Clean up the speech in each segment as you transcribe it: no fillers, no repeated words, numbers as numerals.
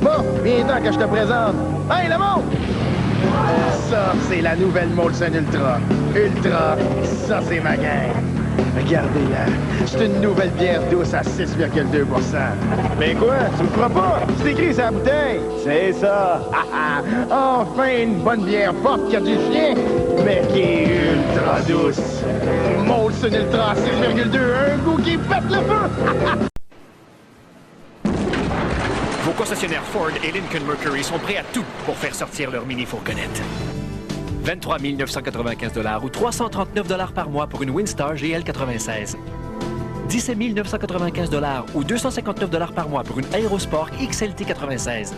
Bon, viens-t'en que je te présente. Hey, le monde! Ça, c'est la nouvelle Molson Ultra. Ultra, ça, c'est ma gang. Regardez-la. C'est une nouvelle bière douce à 6,2 %. Mais quoi? Tu me crois pas? C'est écrit sur la bouteille. C'est ça. Enfin, une bonne bière forte qui a du chien, mais qui est ultra douce. Molson Ultra à 6,2, un goût qui pète le feu. Vos concessionnaires Ford et Lincoln Mercury sont prêts à tout pour faire sortir leur mini-fourgonnette. 23 995 $ ou 339 $ par mois pour une Windstar GL 96. 17 995 $ ou 259 $ par mois pour une Aerosport XLT 96.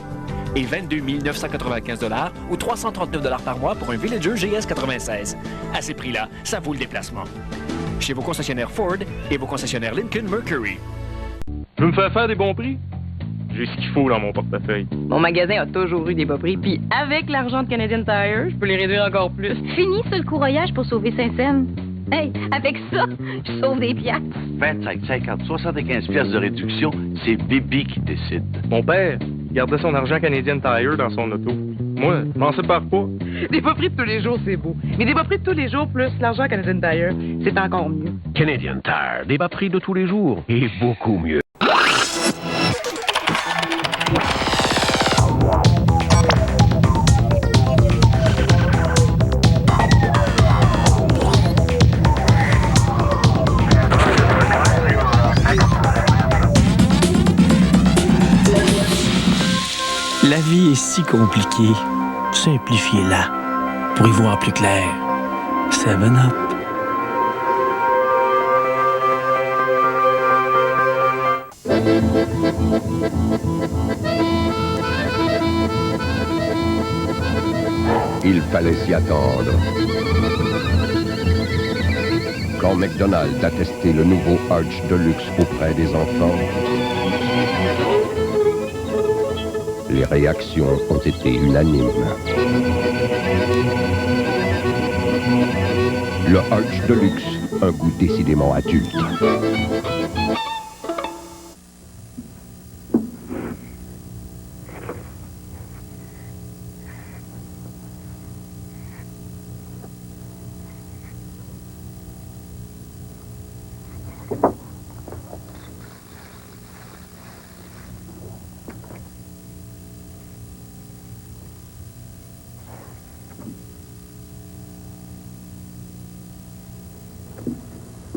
Et 22 995 $ ou 339 $ par mois pour un Villager GS 96. À ces prix-là, ça vaut le déplacement. Chez vos concessionnaires Ford et vos concessionnaires Lincoln Mercury. Je veux me faire faire des bons prix? J'ai ce qu'il faut dans mon portefeuille. Mon magasin a toujours eu des bas prix, puis avec l'argent de Canadian Tire, je peux les réduire encore plus. Fini ça le courroyage pour sauver Saint-Saëns. Hey, avec ça, je sauve des piastres. 25, 50, 75 piastres de réduction, c'est Bibi qui décide. Mon père gardait son argent Canadian Tire dans son auto. Moi, je m'en sépare pas. Des bas prix de tous les jours, c'est beau. Mais des bas prix de tous les jours plus l'argent Canadian Tire, c'est encore mieux. Canadian Tire, des bas prix de tous les jours et beaucoup mieux. La vie est si compliquée. Simplifiez-la pour y voir plus clair. 7-Up. Il fallait s'y attendre. Quand McDonald's a testé le nouveau Arch Deluxe auprès des enfants, les réactions ont été unanimes. Le Arch Deluxe, un goût décidément adulte.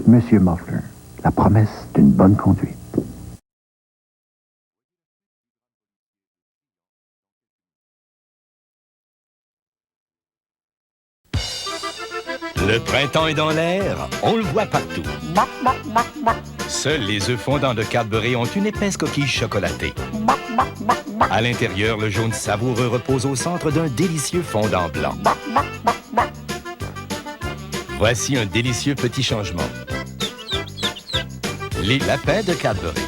Monsieur Muffler, la promesse d'une bonne conduite. Le printemps est dans l'air, on le voit partout. Seuls les œufs fondants de Cadbury ont une épaisse coquille chocolatée. À l'intérieur, le jaune savoureux repose au centre d'un délicieux fondant blanc. Voici un délicieux petit changement. Les lapins de Cadbury.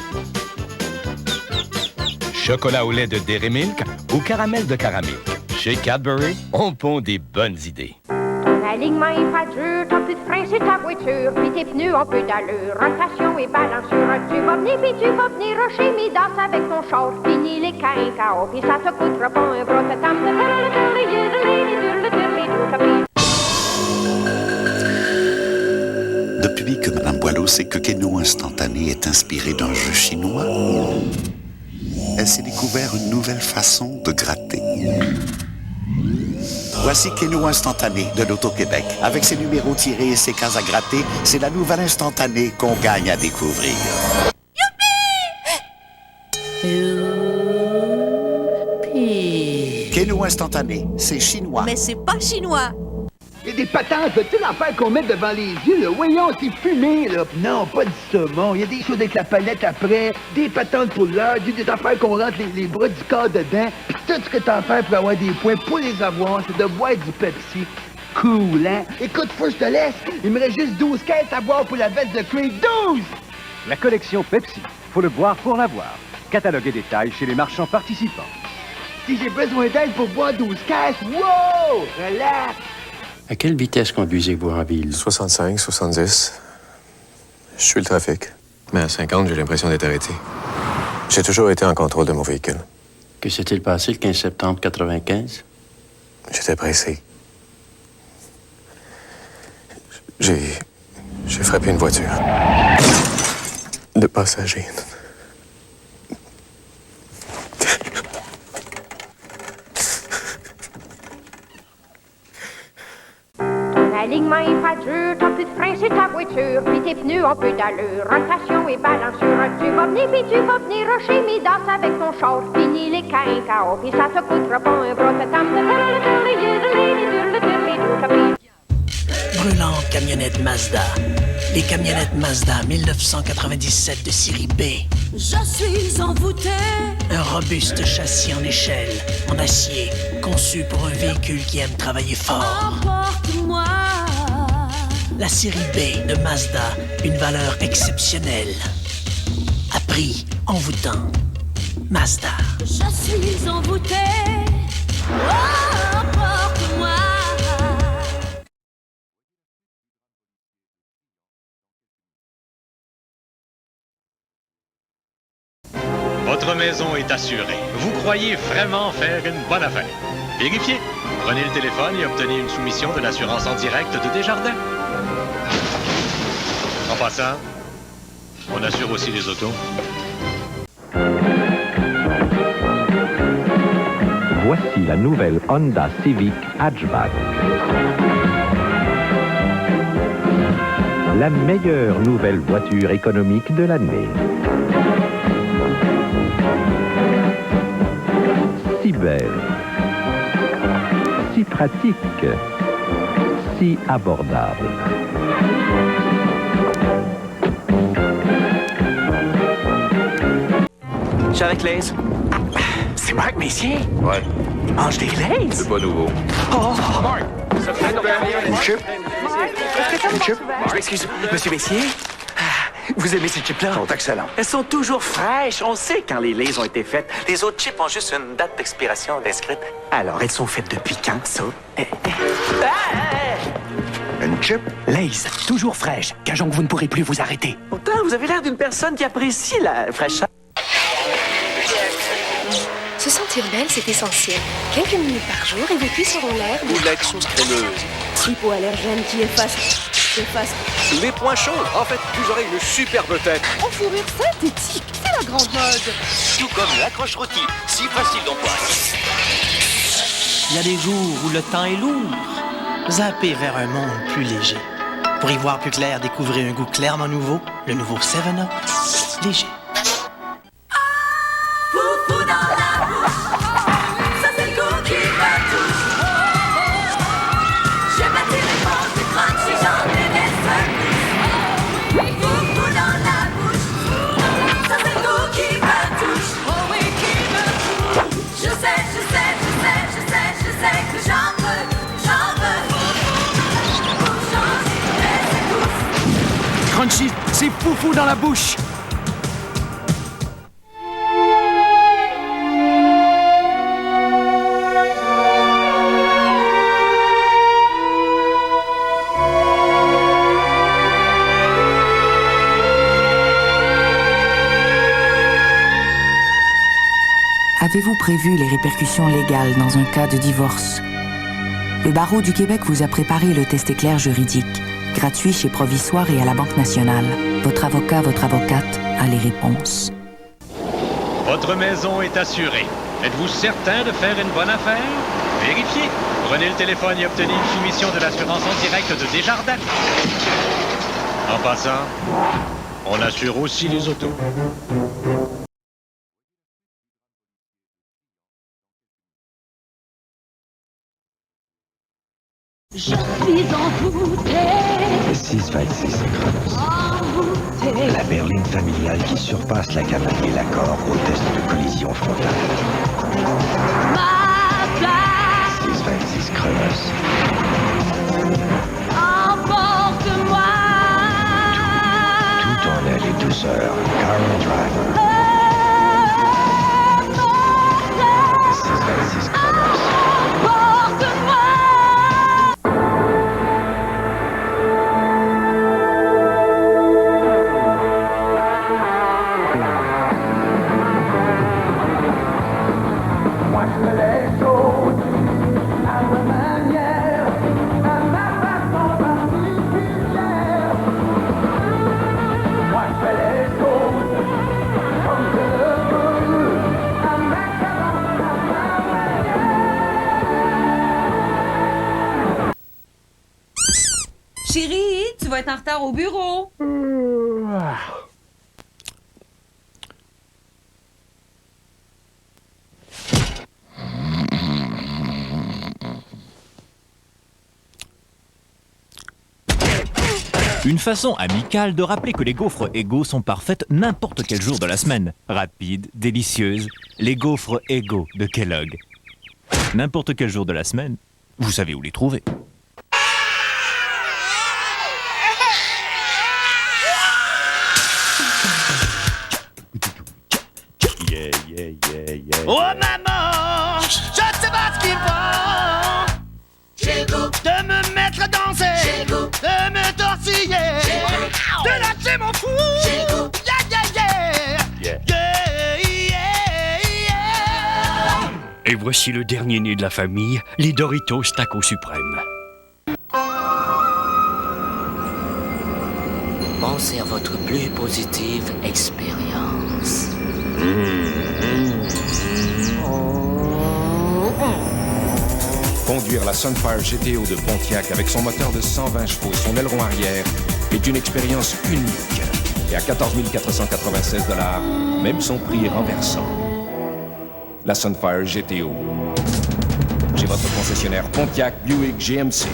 Chocolat au lait de Dairy Milk ou caramel de Caramilk. Chez Cadbury, on pond des bonnes idées. Ton alignement est pas dur, t'as plus de frein sur ta voiture, puis tes pneus ont peu d'allure, rotation et balancure. Tu vas venir, puis tu vas venir rocher mes danses avec ton char, fini les quinquao, puis ça te coûtera pas un bras de tam de Depuis que Mme Boileau sait que Keno Instantané est inspiré d'un jeu chinois, elle s'est découvert une nouvelle façon de gratter. Voici Keno Instantané de l'Auto-Québec. Avec ses numéros tirés et ses cases à gratter, c'est la nouvelle instantanée qu'on gagne à découvrir. Youpi! Keno Instantané, c'est chinois. Mais c'est pas chinois. Il y a des patentes, tu sais l'affaire qu'on met devant les yeux, là. Voyons, c'est fumé, là. Non, pas du saumon. Il y a des choses avec la palette après, des patentes pour l'heure, des affaires qu'on rentre les bras du corps dedans. Puis tout ce que t'as à faire pour avoir des points, pour les avoir, c'est de boire du Pepsi. Cool, hein? Écoute, faut que je te laisse. Il me reste juste 12 caisses à boire pour la veste de Creed. 12! La collection Pepsi. Faut le boire pour l'avoir. Catalogue et détails chez les marchands participants. Si j'ai besoin d'aide pour boire 12 caisses, wow! Relax! À quelle vitesse conduisez-vous en ville? 65, 70. Je suis le trafic. Mais à 50, j'ai l'impression d'être arrêté. J'ai toujours été en contrôle de mon véhicule. Que s'est-il passé le 15 septembre 95? J'étais pressé. J'ai frappé une voiture. De passagers. L'alignement est pas dur, t'as plus de frein sur ta voiture, puis tes pneus ont peu d'allure, rotation et balancure, tu vas venir chez mes danses avec ton char, fini les quinquas, puis ça te coûtera pas un bras de tam Brûlante camionnette Mazda. Les camionnettes Mazda 1997 de série B. Je suis envoûté. Un robuste châssis en échelle, en acier, conçu pour un véhicule qui aime travailler fort. Emporte-moi. La série B de Mazda, une valeur exceptionnelle. À prix envoûtant. Mazda. Je suis envoûté. Oh, emporte-moi. Votre maison est assurée. Vous croyez vraiment faire une bonne affaire? Vérifiez. Prenez le téléphone et obtenez une soumission de l'assurance en direct de Desjardins. En passant, on assure aussi les autos. Voici la nouvelle Honda Civic Hatchback. La meilleure nouvelle voiture économique de l'année. Si belle, si pratique, si abordable. Je suis avec Lays. C'est Marc Messier? Ouais. Il mange des Lays? C'est pas nouveau. Oh! Marc! Chip? Chip? Excuse, Monsieur Messier? Vous aimez ces chips-là? Ils sont excellents. Elles sont toujours fraîches. On sait quand les Lays ont été faites. Les autres chips ont juste une date d'expiration inscrite. Alors, elles sont faites depuis quand, ça? Une chip? Lays, toujours fraîche. Gageons que vous ne pourrez plus vous arrêter. Pourtant, vous avez l'air d'une personne qui apprécie la fraîcheur. Se sentir belle, c'est essentiel. Quelques minutes par jour et vos cuisses seront l'air. Ou l'ex crémeuse. Hypoallergène qui efface. Les points chauds. En fait, vous aurez une superbe tête. En fourrure synthétique, c'est la grande mode. Tout comme l'accroche rôti. Si facile d'emploi. Il y a des jours où le temps est lourd. Zappez vers un monde plus léger. Pour y voir plus clair, découvrez un goût clairement nouveau, le nouveau 7-Up léger. Foufou dans la bouche. Ça c'est le goût qui me touche. Je m'attire les forces du crâne si j'en ai des secousses. Foufou dans la bouche. Ça c'est le goût qui me touche. Oh oui, qui me touche. Je sais que j'en veux. Crunchy, c'est foufou dans la bouche. Avez-vous prévu les répercussions légales dans un cas de divorce? Le Barreau du Québec vous a préparé le test éclair juridique, gratuit chez Provisoire et à la Banque nationale. Votre avocat, votre avocate a les réponses. Votre maison est assurée. Êtes-vous certain de faire une bonne affaire? Vérifiez. Prenez le téléphone et obtenez une soumission de l'assurance en direct de Desjardins. En passant, on assure aussi les autos. Je suis envoûtée. 626 Chronos. La berline familiale qui surpasse la cavalerie et l'accord au test de collision frontale. Ma place. 626 Chronos. Emporte-moi. Tout en aile et douceur. Carol Driver. 626 Chronos. Emporte-moi. Chérie, tu vas être en retard au bureau. Une façon amicale de rappeler que les gaufres Eggo sont parfaites n'importe quel jour de la semaine. Rapides, délicieuses, les gaufres Eggo de Kellogg. N'importe quel jour de la semaine, vous savez où les trouver. Yeah, yeah, yeah, yeah. Oh maman, je ne sais pas ce qu'il me prend. Chez vous, de me mettre à danser, chez vous, de me tortiller, de lâcher mon fou. Chez vous, yeah, yeah. Et voici le dernier né de la famille, les Doritos Taco Suprême. Pensez à votre plus positive expérience. Conduire la Sunfire GTO de Pontiac avec son moteur de 120 chevaux et son aileron arrière est une expérience unique. Et à 14 496 $, même son prix est renversant. La Sunfire GTO. Chez votre concessionnaire Pontiac, Buick, GMC.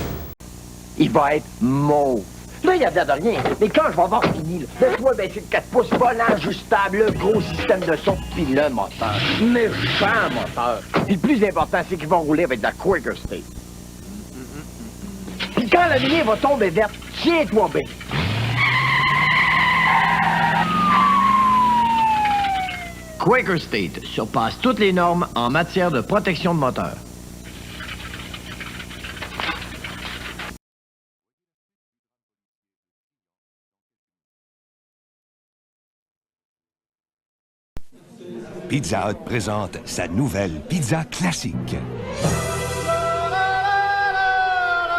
Il va être mauve. Là, il y a de rien. Mais quand je vais avoir fini, le toit 28 pouces, volant ajustable, le gros système de son, puis le moteur. Méchant moteur. Puis le plus important, c'est qu'ils vont rouler avec de la Quaker State. Puis quand la lumière va tomber verte, tiens-toi bien. Quaker State surpasse toutes les normes en matière de protection de moteur. Pizza Hut présente sa nouvelle pizza classique.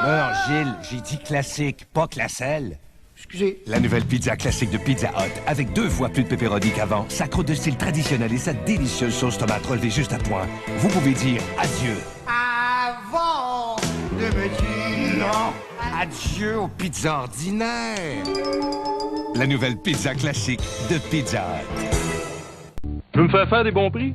Non, Gilles, j'ai dit classique, pas classelle. Excusez. La nouvelle pizza classique de Pizza Hut, avec 2 fois plus de pepperoni qu'avant, sa croûte de style traditionnel et sa délicieuse sauce tomate relevée juste à point. Vous pouvez dire adieu. Avant de me dire Non, adieu aux pizzas ordinaires. La nouvelle pizza classique de Pizza Hut. Tu veux me faire faire des bons prix?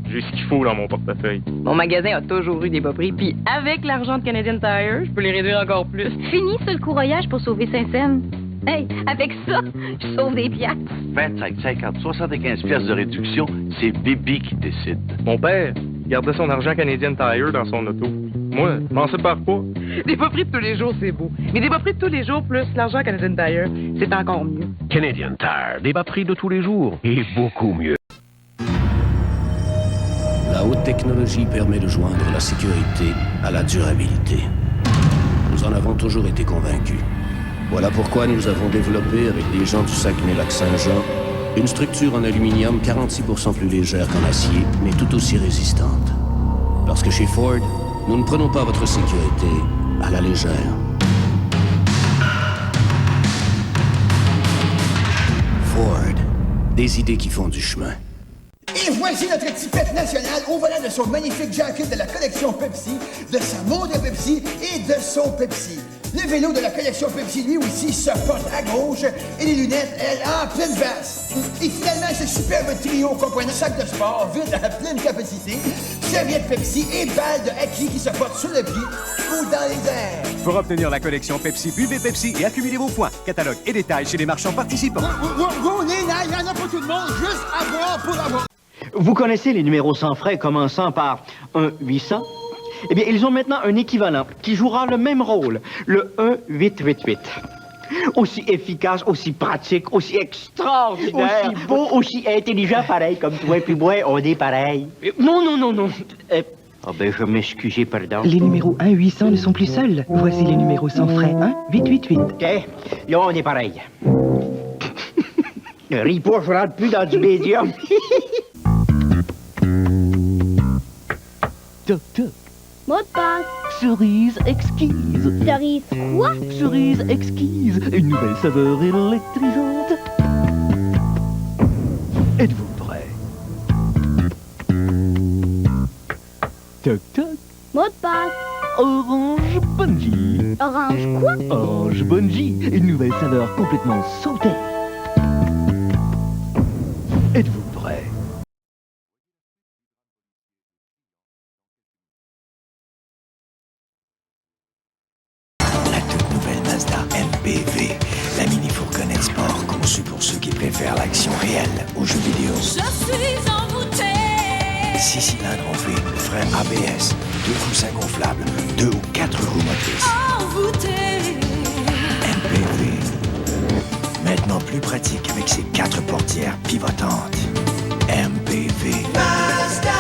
J'ai ce qu'il faut dans mon portefeuille. Mon magasin a toujours eu des bas prix, puis avec l'argent de Canadian Tire, je peux les réduire encore plus. Fini sur le courroyage pour sauver 5 cents. Hey, avec ça, je sauve des piastres. 25, 50, 75 piastres de réduction, c'est Bibi qui décide. Mon père gardait son argent Canadian Tire dans son auto. Moi, je m'en sépare pas. Des bas prix de tous les jours, c'est beau. Mais des bas prix de tous les jours plus l'argent Canadian Tire, c'est encore mieux. Canadian Tire, des bas prix de tous les jours et beaucoup mieux. La haute technologie permet de joindre la sécurité à la durabilité. Nous en avons toujours été convaincus. Voilà pourquoi nous avons développé, avec des gens du Saguenay-Lac-Saint-Jean, une structure en aluminium 46% plus légère qu'en acier, mais tout aussi résistante. Parce que chez Ford, nous ne prenons pas votre sécurité à la légère. Ford, des idées qui font du chemin. Et voici notre étiquette nationale au volant de son magnifique jacket de la collection Pepsi, de sa montre Pepsi et de son Pepsi. Le vélo de la collection Pepsi, lui aussi, se porte à gauche et les lunettes, elles, en pleine face. Et finalement, ce superbe trio comprenant sac de sport vide à pleine capacité, serviette Pepsi et balle de hockey qui se portent sur le pied ou dans les airs. Pour obtenir la collection Pepsi, buvez Pepsi et accumulez vos points. Catalogue et détails chez les marchands participants. Il y en a pour tout le monde, juste avoir pour avoir. Vous connaissez les numéros sans frais commençant par 1-800? Eh bien, ils ont maintenant un équivalent qui jouera le même rôle, le 1-888. Aussi efficace, aussi pratique, aussi extraordinaire. Aussi beau, aussi intelligent, pareil comme toi, puis moi, on est pareil. Non. Ah ben, je m'excuse, pardon. Les numéros 1-800 ne sont plus seuls. Voici les numéros sans frais 1-888. OK, là, on est pareil. Ris pas, je rentre plus dans du médium. Toc, toc. Mot de passe. Cerise exquise. Cerise quoi? Cerise exquise. Une nouvelle saveur électrisante. Êtes-vous prêts? Toc, toc. Mot de passe. Orange Bungee. Orange quoi? Orange Bungee, une nouvelle saveur complètement sautée. Êtes-vous prêts? La toute nouvelle Mazda MPV, la mini-fourgonnette sport conçue pour ceux qui préfèrent l'action réelle aux jeux vidéo. Je suis envoûté. 6 cylindres en V, frein ABS, 2 coussins gonflables, 2 ou 4 roues motrices. Envoûté. MPV. Maintenant plus pratique avec ses 4 portières pivotantes. MPV. Mazda.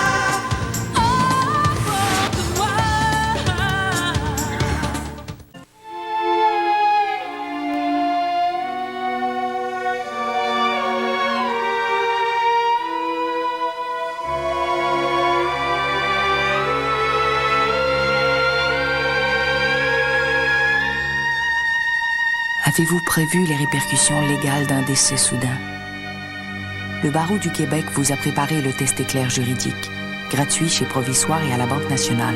Avez-vous prévu les répercussions légales d'un décès soudain? Le barreau du Québec vous a préparé le test éclair juridique, gratuit chez Provisoire et à la Banque nationale.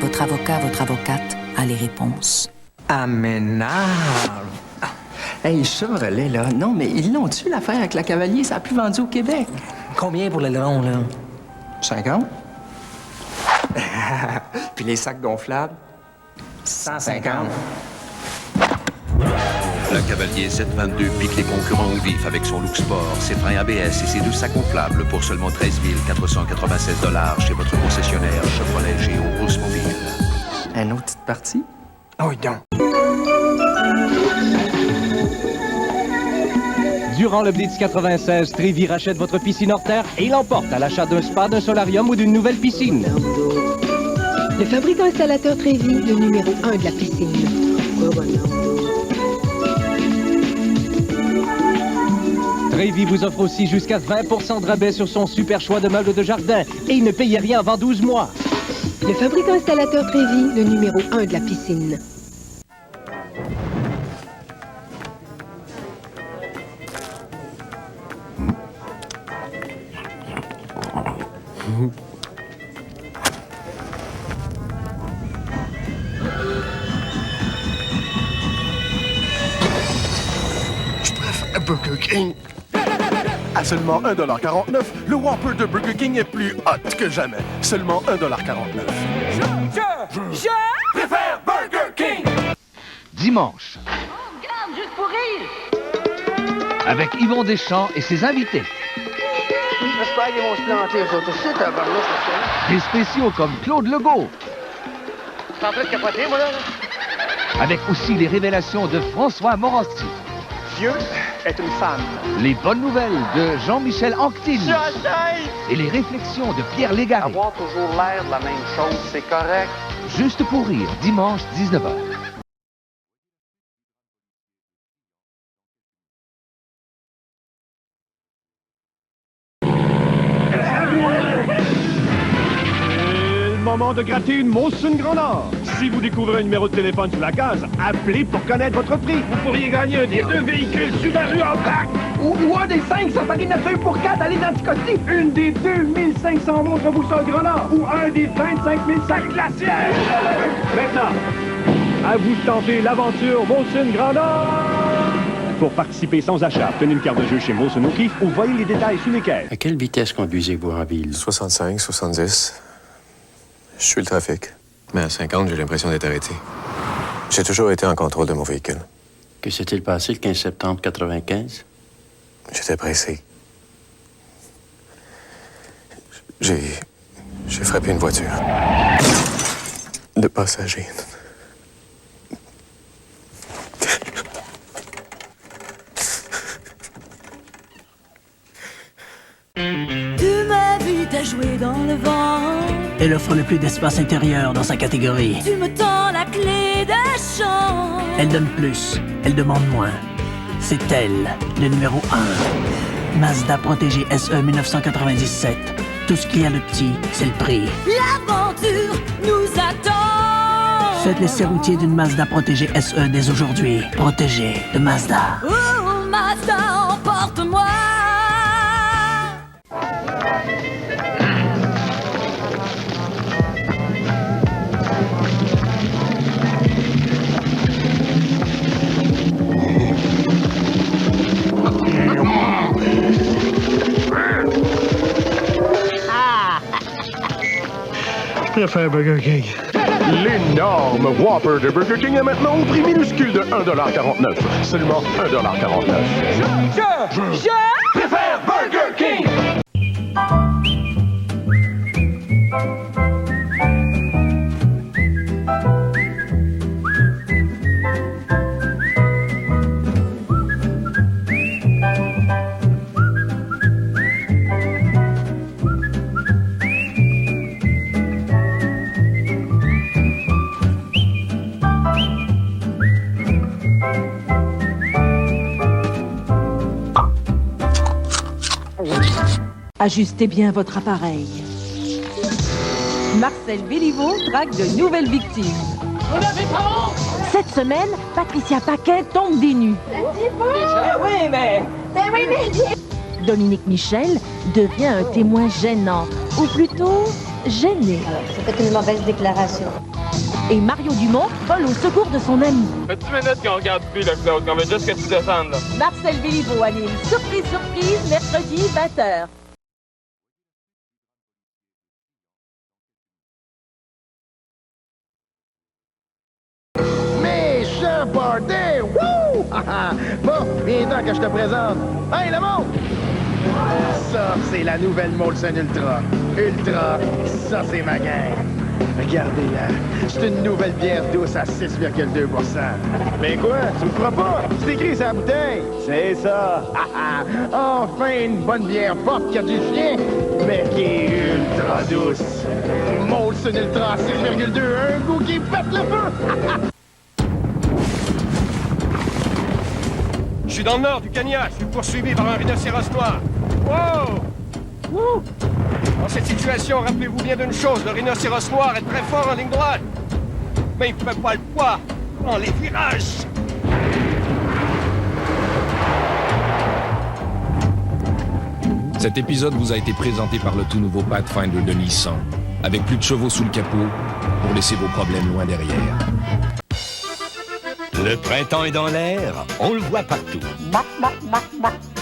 Votre avocat, votre avocate a les réponses. Aménard! Hey, Chevrolet, là, non, mais ils l'ont tué, l'affaire avec la Cavalier, ça a plus vendu au Québec. Combien pour l'aileron, là? 50. Puis les sacs gonflables? 150. La Cavalier 722 pique les concurrents au vif avec son look sport, ses freins ABS et ses 2 sacs gonflables pour seulement 13 496 $ chez votre concessionnaire Chevrolet Géo Oldsmobile. Un autre petite partie? Oh, oui, donc. Durant le Blitz 96, Trévi rachète votre piscine hors terre et l'emporte à l'achat d'un spa, d'un solarium ou d'une nouvelle piscine. Le fabricant installateur Trévi, le numéro 1 de la piscine. Trévi vous offre aussi jusqu'à 20% de rabais sur son super choix de meubles de jardin et ne payez rien avant 12 mois. Le fabricant installateur Trévi, le numéro 1 de la piscine. Je préfère Burger King. À seulement 1,49 $, le Whopper de Burger King est plus hot que jamais. Seulement 1,49 $. Je préfère Burger King. Dimanche, Regarde, juste pour rire. avec Yvon Deschamps et ses invités. J'espère qu'ils vont se planter, eux autres. C'est tabarnak, Des spéciaux comme Claude Legault. T'es en train de capoter, moi, là? Avec aussi les révélations de François Morancy. Dieu est une femme. Les bonnes nouvelles de Jean-Michel Anctil. Et les réflexions de Pierre Légaré. Avoir toujours l'air de la même chose, c'est correct. Juste pour rire, dimanche 19h. Moment de gratter une Molson Grand Nord. Si vous découvrez un numéro de téléphone sur la case, appelez pour connaître votre prix. Vous pourriez gagner un des 2 véhicules Subaru en vrac. Ou un des 5 Safari nature pour 4 à l'identicotie. Une des 2500 montres boussole Grand Nord. Ou un des 25 000 sacs glaciaires. Maintenant, à vous de tenter l'aventure Molson Grand Nord. Pour participer sans achat, obtenez une carte de jeu chez Molson O'Keeffe ou voyez les détails sous les caisses. À quelle vitesse conduisez-vous en ville? 65, 70. Je suis le trafic. Mais à 50, j'ai l'impression d'être arrêté. J'ai toujours été en contrôle de mon véhicule. Que s'est-il passé le 15 septembre 95? J'étais pressé. J'ai frappé une voiture. De passagers. Tu m'as vu, t'as joué dans le vent. Elle offre le plus d'espace intérieur dans sa catégorie. Tu me tends la clé de champ. Elle donne plus, elle demande moins. C'est elle, le numéro 1. Mazda Protégé SE 1997. Tout ce qu'il y a de petit, c'est le prix. L'aventure nous attend. Faites l'essai routier d'une Mazda Protégé SE dès aujourd'hui. Protégé de Mazda. Oh, Mazda, emporte-moi. préfère Burger King. L'énorme Whopper de Burger King est maintenant au prix minuscule de 1,49 $. Seulement 1,49 $. Je préfère Burger King. Ajustez bien votre appareil. Marcel Béliveau traque de nouvelles victimes. Cette semaine, Patricia Paquin tombe des nues. Oui, mais... Dominique Michel devient un témoin gênant, ou plutôt gêné. C'était une mauvaise déclaration. Et Mario Dumont vole au secours de son ami. Fais-tu minutes qu'on regarde plus, là, Claude, qu'on veut juste que tu descendes, là. Marcel Béliveau anime Surprise, surprise, mercredi, 20h. Méchant party! Wouh! Bon, viens temps que je te présente. Hey, le monde! Ça, c'est la nouvelle Molson Ultra. Ultra, ça, c'est ma gang. Regardez-la. C'est une nouvelle bière douce à 6,2 %. Mais quoi? Tu le crois pas? C'est écrit sur la bouteille. C'est ça. Enfin, une bonne bière forte qui a du chien, mais qui est ultra douce. Molson Ultra 6,2, un goût qui pète le feu. Je suis dans le nord du Kenya. Je suis poursuivi par un rhinocéros noir. Wow! Wouh! Dans cette situation, rappelez-vous bien d'une chose, le rhinocéros noir est très fort en ligne droite. Mais il ne fait pas le poids dans les virages. Cet épisode vous a été présenté par le tout nouveau Pathfinder de Nissan, avec plus de chevaux sous le capot pour laisser vos problèmes loin derrière. Le printemps est dans l'air, on le voit partout.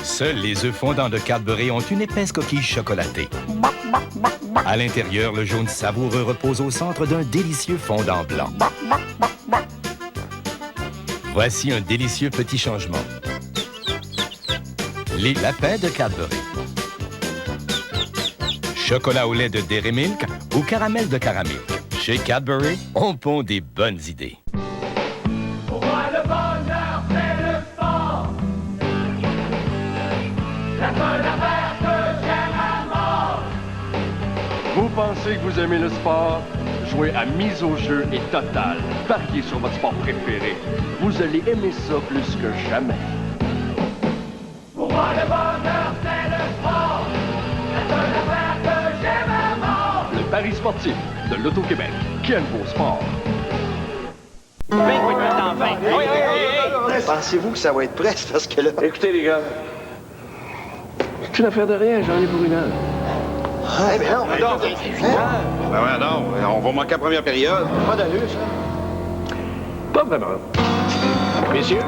Seuls les œufs fondants de Cadbury ont une épaisse coquille chocolatée. À l'intérieur, le jaune savoureux repose au centre d'un délicieux fondant blanc. Voici un délicieux petit changement. Les lapins de Cadbury. Chocolat au lait de Dairy Milk ou caramel de Caramilk. Chez Cadbury, on pond des bonnes idées. Le bonheur, c'est le sport. La seule affaire que j'aime à mort. Vous pensez que vous aimez le sport? Jouez à Mise au jeu et Total. Pariez sur votre sport préféré. Vous allez aimer ça plus que jamais. Pour moi, le bonheur, c'est le sport. La seule affaire que j'aime à mort. Le Paris sportif de l'Auto-Québec. Quel beau sport! Pensez-vous que ça va être prêt, parce que là... Écoutez, les gars. C'est une affaire de rien, j'en ai pour une heure. Eh bien, non, Ben ouais, non, on va manquer la première période. Pas d'allure, ça. Pas vraiment. Messieurs.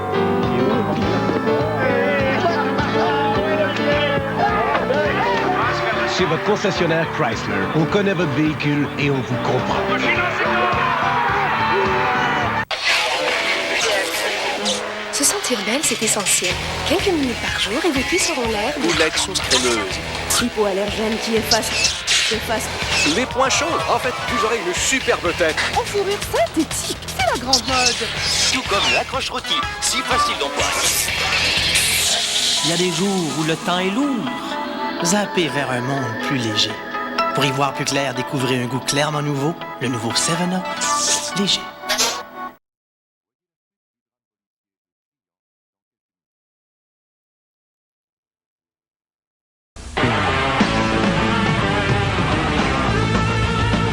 Chez votre concessionnaire Chrysler, on connaît votre véhicule et on vous comprend. Se sentir belle, c'est essentiel. Quelques minutes par jour et vos cuisses seront l'air. Ou la sauce crémeuse. Hypoallergène qui efface. Les points chauds. En fait, vous aurez une superbe tête. En fourrure synthétique, c'est la grande mode. Tout comme l'accroche rôti, si facile d'emploi. Il y a des jours où le temps est lourd. Zappez vers un monde plus léger. Pour y voir plus clair, découvrez un goût clairement nouveau, le nouveau 7-Up léger.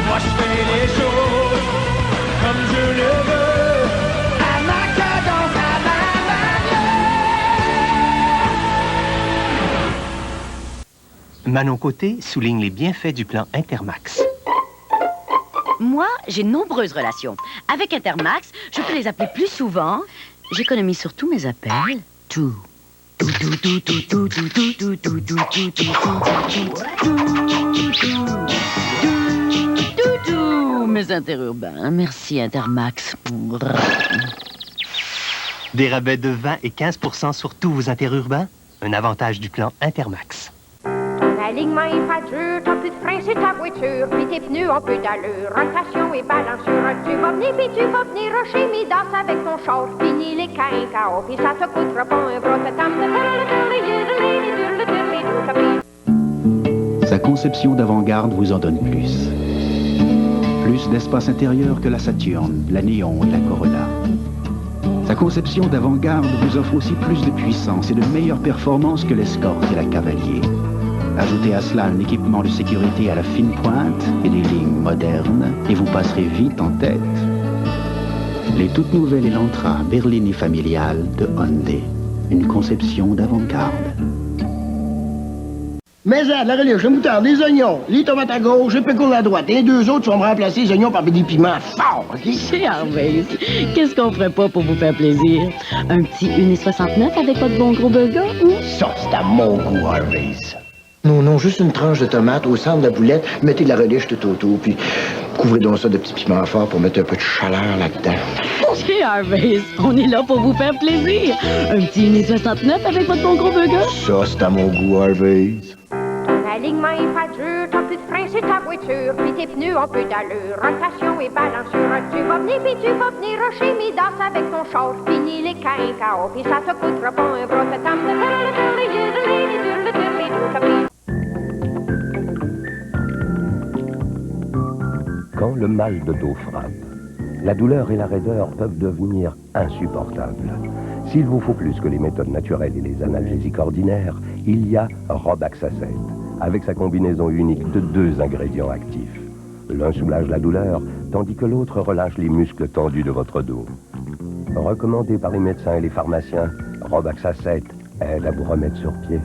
Moi je fais les choses comme je le veux, à ma cadence, à ma manière. Manon Côté souligne les bienfaits du plan Intermax. Moi, j'ai de nombreuses relations. Avec Intermax, je peux les appeler plus souvent. J'économise sur tous mes appels. Tout. mes interurbains. Merci, Intermax. Des rabais de 20 et 15% sur tous vos interurbains. Un avantage du plan Intermax. Ton alignement est pas dur, t'as plus de frein, c'est ta voiture, puis tes pneus ont peu d'allure, rotation et balancure, tu vas venir, puis tu vas venir rocher mes danses avec ton char, fini les quinquao, puis ça te coûtera pas un bras, Sa conception d'avant-garde vous en donne plus. Plus d'espace intérieur que la Saturn, la Néon et la Corolla. Sa conception d'avant-garde vous offre aussi plus de puissance et de meilleures performances que l'Escort et la Cavalier. Ajoutez à cela un équipement de sécurité à la fine pointe et des lignes modernes, et vous passerez vite en tête. Les toutes nouvelles Elantra berline familiale de Hyundai. Une conception d'avant-garde. Mais ça, la religion, le moutarde, les oignons, les tomates à gauche, le pécule à droite. Et les deux autres, tu vas me remplacer les oignons par des piments forts, OK? C'est Harvey. Qu'est-ce qu'on ferait pas pour vous faire plaisir? Un petit 1,69 avec pas de bon gros burger? Ça, c'est à mon goût, Harvey. Non, juste une tranche de tomate au centre de la boulette, mettez de la relish tout autour, puis couvrez donc ça de petits piments forts pour mettre un peu de chaleur là-dedans. Chez Harvey, on est là pour vous faire plaisir. Un petit 1,69 avec votre bon gros burger? Ça, c'est à mon goût, Harvey. Ton alignement est pas dur, t'as plus de frein, c'est ta voiture, puis tes pneus ont peu d'allure, rotation et balancure, tu vas venir, puis tu vas venir rocher mes danses avec ton char, fini les quinquao, puis ça te coûtera pas un bras, Quand le mal de dos frappe, la douleur et la raideur peuvent devenir insupportables. S'il vous faut plus que les méthodes naturelles et les analgésiques ordinaires, il y a Robaxacet, avec sa combinaison unique de 2 ingrédients actifs. L'un soulage la douleur, tandis que l'autre relâche les muscles tendus de votre dos. Recommandé par les médecins et les pharmaciens, Robaxacet aide à vous remettre sur pied.